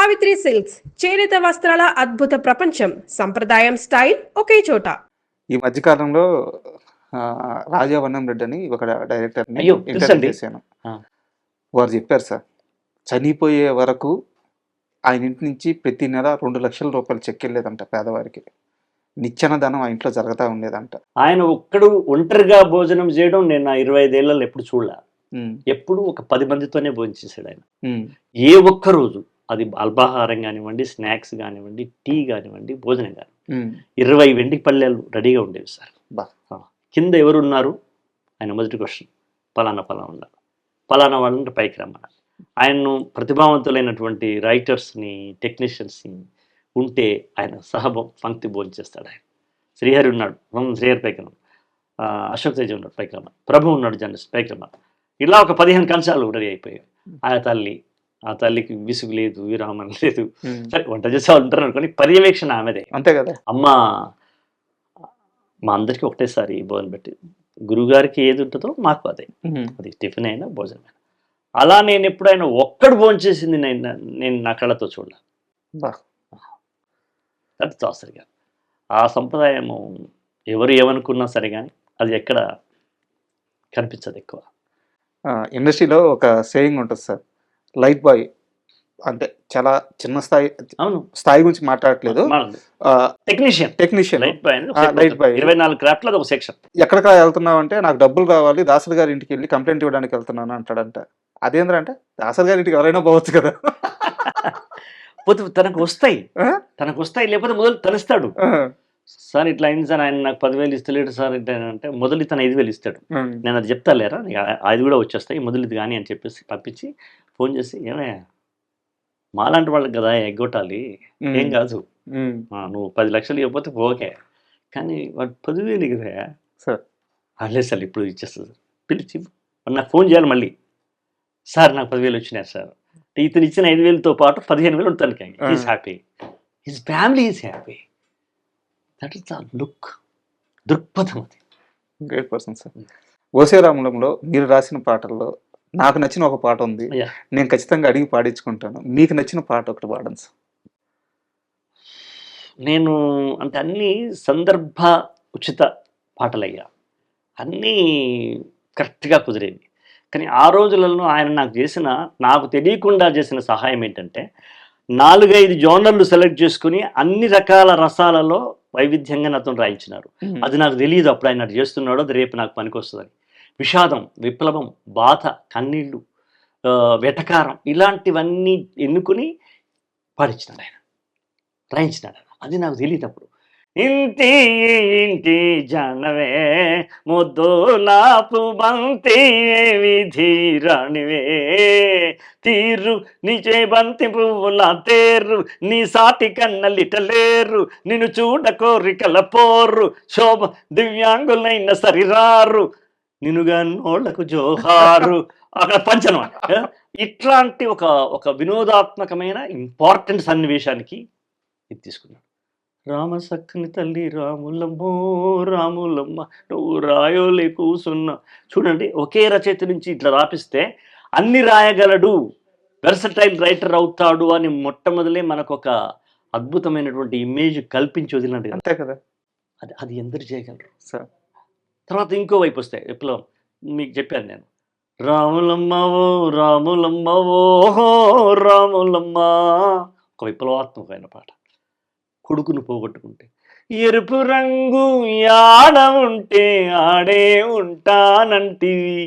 Savitri silks చేనేత వస్త్రాల అద్భుత ప్రపంచం. సంప్రదాయం స్టైల్ ఒకే చోట. ఈ మధ్యకాలంలో రాజా వన్నం రెడ్డి అని ఒక డైరెక్టర్ని అయ్యో ఇంటర్వ్యూ తెలుసండి. చేశాను. ఆ, వారు చెప్పారు సార్, చనిపోయే వరకు ఆయన ఇంటి నుంచి ప్రతి నెల 2 లక్షల రూపాయలు చెక్ వెళ్ళేదంట పేదవారికి. నిత్యాన్నదానం ఆ ఇంట్లో జరుగుతూ ఉండేదంట. ఆయన ఒక్కడు ఒంటరిగా భోజనం చేయడం నేను నా 25 ఏళ్లలో ఎప్పుడు చూడలే. ఉమ్, ఎప్పుడు ఒక 10 మందితోనే భోజనం చేశాడు ఆయన. ఉమ్, ఏ ఒక్క రోజు అది అల్పాహారం కానివ్వండి, స్నాక్స్ కానివ్వండి, టీ కానివ్వండి, భోజనం కానివ్వండి, ఉమ్, 20 వెండి పళ్ళెలు రెడీగా ఉండేవి సార్. బా. కింద ఎవరు ఉన్నారు? ఆయన మొదటి క్వశ్చన్, పలానా ఉన్నారు, పలానా వాళ్ళంటే పైకి రమ్మన్నారు. ఆయన్ను ప్రతిభావంతులైనటువంటి రైటర్స్ని, టెక్నీషియన్స్ని ఉంటే ఆయన పంక్తి భోజనం చేస్తాడు. ఆయన శ్రీహరి ఉన్నాడు, శ్రీహరి పైకి రమ్మ, అశోక్ తేజ ఉన్నాడు పైకి రమ్మ, ప్రభు ఉన్నాడు జర్నలిస్ట్ పైకి రమ్మ. ఇలా ఒక 15 కంచాలు రెడీ అయిపోయాయి. ఆ తల్లికి విసుగు లేదు, విరామం లేదు. ఉమ్. సరే వంట చేసే ఉంటారు అనుకోని పర్యవేక్షణ ఆమెదే. అంతే కదా. అమ్మ మా అందరికీ ఒకటేసారి భోజనం పెట్టి, గురువుగారికి ఏది ఉంటుందో మాకు అదే, ఉమ్, అది టిఫిన్ అయినా భోజనం అయినా. అలా నేను ఎప్పుడైనా ఒక్కడు భోజనం చేసింది నేను నా కళ్ళతో చూడాలి. బా. అది తోసరిగా ఆ సంప్రదాయము ఎవరు ఏమనుకున్నా సరే కానీ అది ఎక్కడ కనిపించదు ఎక్కువ. ఇండస్ట్రీలో ఒక సేయింగ్ ఉంటుంది సార్, లైట్ బాయ్ అంటే చాలా చిన్న అవును, స్థాయి గురించి మాట్లాడట్లేదు. Technician technician light bye light bye 24 క్రాఫ్ట్లో అది ఒక సెక్షన్. ఎక్కడికి వెళ్తున్నావు అంటే, నాకు డబ్బులు కావాలి, దాసరి గారి ఇంటికి వెళ్ళి కంప్లైంట్ ఇవ్వడానికి వెళ్తున్నాను అంటాడంట. అదేంద్రంటే దాసరి గారి ఇంటికి ఎవరైనా పోవచ్చు కదా. పోతే తనకు వస్తాయి, ఆ? లేకపోతే మొదలు తనిస్తాడు. ఆ, సార్ ఇట్లా అయింది సార్, ఆయన నాకు 10,000 ఇస్తలేడు సార్ అంటే మొదలు తను 5,000 ఇస్తాడు. ఉమ్, నేను అది చెప్తా లేరా, అది కూడా వచ్చేస్తాయి, మొదలు ఇది కానీ అని చెప్పేసి పంపించి ఫోన్ చేసి, ఏమయ్యా మాలాంటి వాళ్ళకి కదా ఎగ్గొట్టాలి, ఏం కాదు, ఉమ్, నువ్వు 10 లక్షలు ఇవ్వకపోతే ఓకే, కానీ వాడు 10,000 కదా సార్. లేదు సార్ ఇప్పుడు ఇచ్చేస్తుంది సార్, పిలిచి వాడు నాకు ఫోన్ చేయాలి మళ్ళీ, సార్ నాకు 10,000 వచ్చినాయి సార్. ఇతను ఇచ్చిన 5,000తో పాటు 15,000 ఉంటుంది. Is happy, his family is happy. That is the look, దృక్పథం అది. Great person sir. ఓసే రాములంలో మీరు రాసిన పాటల్లో నాకు నచ్చిన ఒక పాట ఉంది, అయ్యా నేను ఖచ్చితంగా అడిగి పాడించుకుంటాను. మీకు నచ్చిన పాట ఒకటి పాడండి సార్. నేను అంటే అన్నీ సందర్భ ఉచిత పాటలయ్యా, అన్నీ కరెక్ట్గా కుదిరేవి. కానీ ఆ రోజులలో ఆయన నాకు తెలియకుండా చేసిన సహాయం ఏంటంటే, 4-5 జోనర్లు సెలెక్ట్ చేసుకుని అన్ని రకాల రసాలలో వైవిధ్యంగా నాతో రాయించినారు. అది నాకు తెలియదు అప్పుడు ఆయన అది చేస్తున్నాడో, అది రేపు నాకు పనికొస్తుందని. విషాదం, విప్లవం, బాధ, కన్నీళ్ళు, వెటకారం ఇలాంటివన్నీ ఎన్నుకుని పాడించినాడు ఆయన, రాయించినాడు ఆయన. అది నాకు తెలియదు అప్పుడు. ఇంటి ఇంటి జనవే ముద్దులాపు బంతి విధి రాణివే, తీరు నిజే బంతి పువ్వుల తేరు, నీ సాటి కన్నలిటలేరు, నిన్ను చూడ కోరికల పోరు, శోభ దివ్యాంగులైన సరిరారు, నిన్నుగా నోళ్లకు జోహారు. అక్కడ పంచనం. ఇట్లాంటి ఒక వినోదాత్మకమైన ఇంపార్టెంట్ సన్నివేశానికి ఇది తీసుకున్నాడు. రామ సక్కని తల్లి రాములమ్మో రాములమ్మ, నువ్వు రాయోలే కూసున్నా. చూడండి, ఒకే రచయిత నుంచి ఇట్లా రాపిస్తే అన్ని రాయగలడు, వెర్సటైల్ రైటర్ అవుతాడు అని మొట్టమొదలే మనకు ఒక అద్భుతమైనటువంటి ఇమేజ్ కల్పించి వదిలినట్టు. అంతే కదా. అది ఎందరు చేయగలరు సార్ తర్వాత ఇంకో వైపు వస్తాయి విప్లవం. మీకు చెప్పాను నేను, రాములమ్మవో రాములమ్మవో రాములమ్మ, ఒక విప్లవాత్మకమైన పాట. కొడుకును పోగొట్టుకుంటే ఎరుపు రంగు యాడ ఉంటే ఆడే ఉంటానంటివి,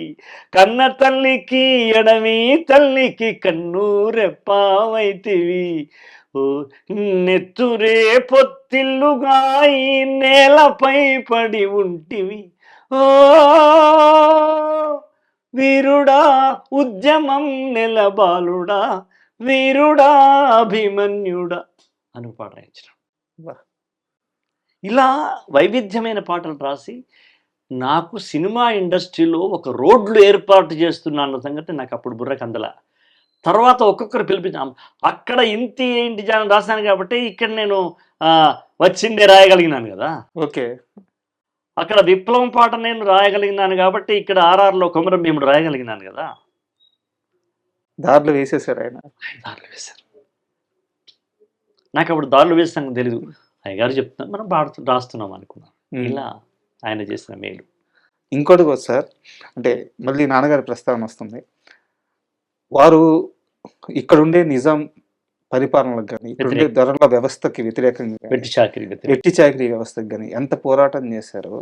కన్న తల్లికి ఎడమి తల్లికి కన్ను రెప్పావైతివి, ఓ నెత్తురే పొత్తిల్లుగా ఈ నేలపై పడి ఉంటివి, ఓ వీరుడా ఉద్యమం నెలబాలుడా, వీరుడా అభిమన్యుడా అని పాట రాయించిన. వా. ఇలా వైవిధ్యమైన పాటలు రాసి నాకు సినిమా ఇండస్ట్రీలో ఒక రోడ్లు ఏర్పాటు చేస్తున్నా అన్న సంగతి నాకు అప్పుడు బుర్రకు అందల. తర్వాత ఒక్కొక్కరు పిలిపించాం, అక్కడ ఇంటి జానం రాశాను కాబట్టి ఇక్కడ నేను వచ్చిండే రాయగలిగినాను కదా. ఓకే. అక్కడ విప్లవం పాట నేను రాయగలిగినాను కాబట్టి ఇక్కడ ఆర్ఆర్లో కొమరం భీముడు రాయగలిగినాను కదా. దారిలో వేసేసారు ఆయన. దారిలో వేశారు. నాకు అప్పుడు దారులు వేస్తాను తెలీదు. అయ్యగారు చెప్తున్నాను, మనం రాస్తున్నాం అనుకున్నాం. ఇలా ఆయన చేసిన మేలు. ఇంకోటి కూడా సార్, అంటే మళ్ళీ నాన్నగారి ప్రస్తావన వస్తుంది. వారు ఇక్కడుండే నిజాం పరిపాలనలకు కానీ, ఇక్కడుండే ధరల వ్యవస్థకి వ్యతిరేకంగా గానీ, వెట్టి చాకిరీ వ్యవస్థకు కానీ ఎంత పోరాటం చేశారో,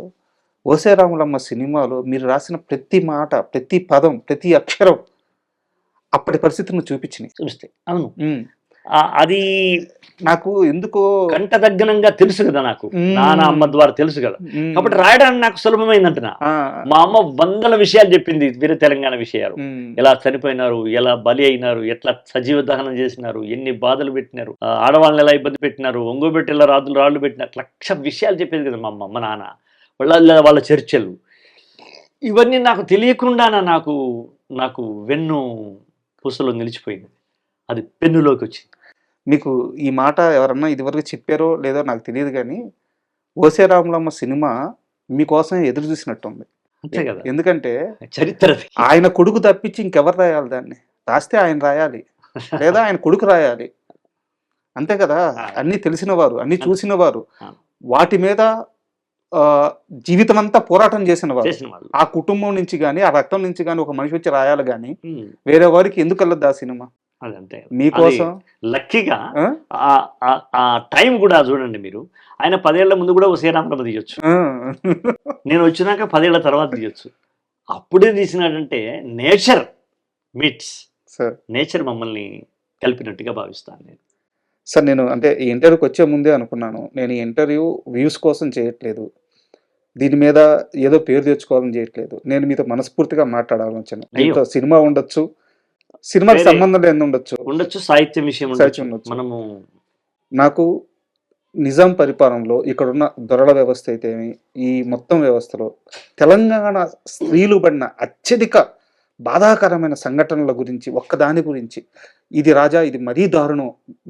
ఓసే రాములమ్మ సినిమాలో మీరు రాసిన ప్రతి మాట, ప్రతి పదం, ప్రతి అక్షరం అప్పటి పరిస్థితులను చూపించినాయి. చూస్తే అవును, అది నాకు ఎందుకో కంటదగ్గనంగా తెలుసు కదా, నాకు నాన్న అమ్మ ద్వారా తెలుసు కదా, కాబట్టి రాయడానికి నాకు సులభమైందంటున్నా. మా అమ్మ వందల విషయాలు చెప్పింది, వేరే తెలంగాణ విషయాలు, ఎలా చనిపోయినారు, ఎలా బలి అయినారు, ఎట్లా సజీవ దహనం చేసినారు, ఎన్ని బాధలు పెట్టినారు, ఆడవాళ్ళని ఎలా ఇబ్బంది పెట్టినారు, ఒంగోబెట్టి ఎలా రాళ్ళు పెట్టినారు, లక్ష విషయాలు చెప్పేది కదా మా అమ్మ, మా నాన్న వాళ్ళ చర్చలు. ఇవన్నీ నాకు తెలియకుండా నాకు వెన్ను పూసలో నిలిచిపోయింది, అది పెన్నులోకి వచ్చింది. మీకు ఈ మాట ఎవరన్నా ఇదివరకు చెప్పారో లేదో నాకు తెలియదు, కానీ ఓసే రాములమ్మ సినిమా మీకోసం ఎదురు చూసినట్టుంది. అంతే కదా, ఎందుకంటే చరిత్ర ఆయన కొడుకు తప్పించి ఇంకెవరు రాయాలి, దాన్ని రాస్తే ఆయన రాయాలి లేదా ఆయన కొడుకు రాయాలి, అంతే కదా. అన్నీ తెలిసిన వారు, అన్నీ చూసిన వారు, వాటి మీద జీవితం అంతా పోరాటం చేసిన వారు, ఆ కుటుంబం నుంచి కానీ ఆ రక్తం నుంచి కానీ ఒక మనిషి వచ్చి రాయాలి, కానీ వేరే వారికి ఎందుకు వెళ్ళదు ఆ సినిమా. అదంతే మీకోసం లక్కీగా ఆ టైం కూడా చూడండి మీరు. ఆయన 10 ఏళ్ల ముందు కూడా ఓసే రాములమ్మ తీయొచ్చు, నేను వచ్చినాక 10 ఏళ్ల తర్వాత తీయొచ్చు. అప్పుడే తీసినాడంటే నేచర్ మీట్స్ నేచర్ మమ్మల్ని కలిపినట్టుగా భావిస్తాను నేను. సార్, నేను అంటే ఈ ఇంటర్వ్యూకి వచ్చే ముందే అనుకున్నాను, నేను ఈ ఇంటర్వ్యూ వ్యూస్ కోసం చేయట్లేదు, దీని మీద ఏదో పేరు తెచ్చుకోవాలని చేయట్లేదు, నేను మీతో మనస్ఫూర్తిగా మాట్లాడాలని వచ్చాను. దీంతో సినిమా ఉండొచ్చు, సినిమాకి సంబంధం లేని ఉండొచ్చు, సాహిత్యం విషయం ఉండొచ్చు. మనము నాకు నిజాం పరిపాలనలో ఇక్కడున్న దొరల వ్యవస్థ అయితే ఈ మొత్తం వ్యవస్థలో తెలంగాణ స్త్రీలు పడిన అత్యధిక బాధాకరమైన సంఘటనల గురించి, ఒక్కదాని గురించి, ఇది రాజా, ఇది మరీ దారుణం,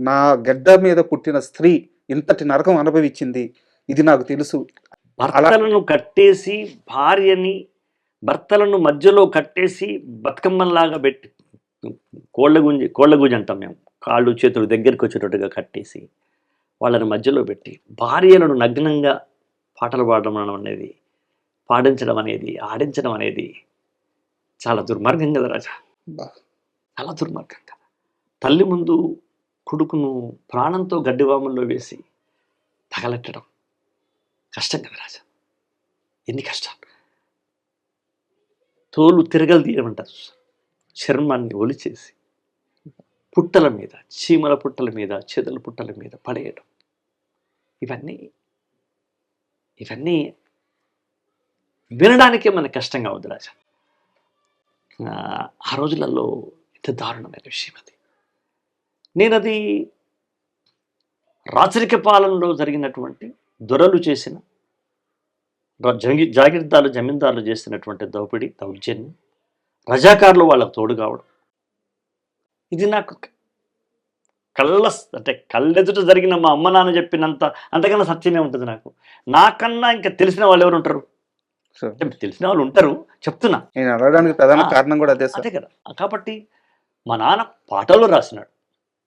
నా గడ్డ మీద పుట్టిన స్త్రీ ఇంతటి నరకం అనుభవించింది, ఇది నాకు తెలుసు. భర్తలను కట్టేసి, భర్తలను మధ్యలో కట్టేసి బతుకమ్మలాగా పెట్టి, కోళ్ళగుంజి అంటాం మేము, కాళ్ళు చేతులు దగ్గరికి వచ్చేటట్టుగా కట్టేసి వాళ్ళని మధ్యలో పెట్టి భార్యలను నగ్నంగా పాటలు పాడడం అనేది, పాడించడం అనేది, ఆడించడం అనేది చాలా దుర్మార్గం కదా రాజా, చాలా దుర్మార్గం కదా. తల్లి ముందు కొడుకును ప్రాణంతో గడ్డివాముల్లో వేసి తగలెట్టడం కష్టం కదా రాజా, ఎన్ని కష్టాలు. తోలు తిరగలు తీయమంటారు, చర్మాన్ని ఒలిచేసి పుట్టల మీద, చీమల పుట్టల మీద, చెదల పుట్టల మీద పడేయడం, ఇవన్నీ వినడానికే మనకు కష్టంగా ఉంది రాజా. ఆ రోజులలో ఎంత దారుణమైన విషయం అది. నేను అది రాచరిక పాలనలో జరిగినటువంటి దొరలు చేసిన, జాగీర్దారులు జమీందారులు చేసినటువంటి దోపిడీ, దౌర్జన్యం, రజాకారులు వాళ్ళకు తోడు కావడం, ఇది నాకు కళ్ళెదుట జరిగిన మా అమ్మ నాన్న చెప్పినంత అంతకన్నా సత్యమే ఉంటుంది. నాకన్నా ఇంకా తెలిసిన వాళ్ళు ఎవరు ఉంటారు? తెలిసిన వాళ్ళు ఉంటారు, చెప్తున్నా. నేను అడగడానికి ప్రధాన కారణం కూడా అదే కదా. కాబట్టి మా నాన్న పాటల్లో రాసినాడు,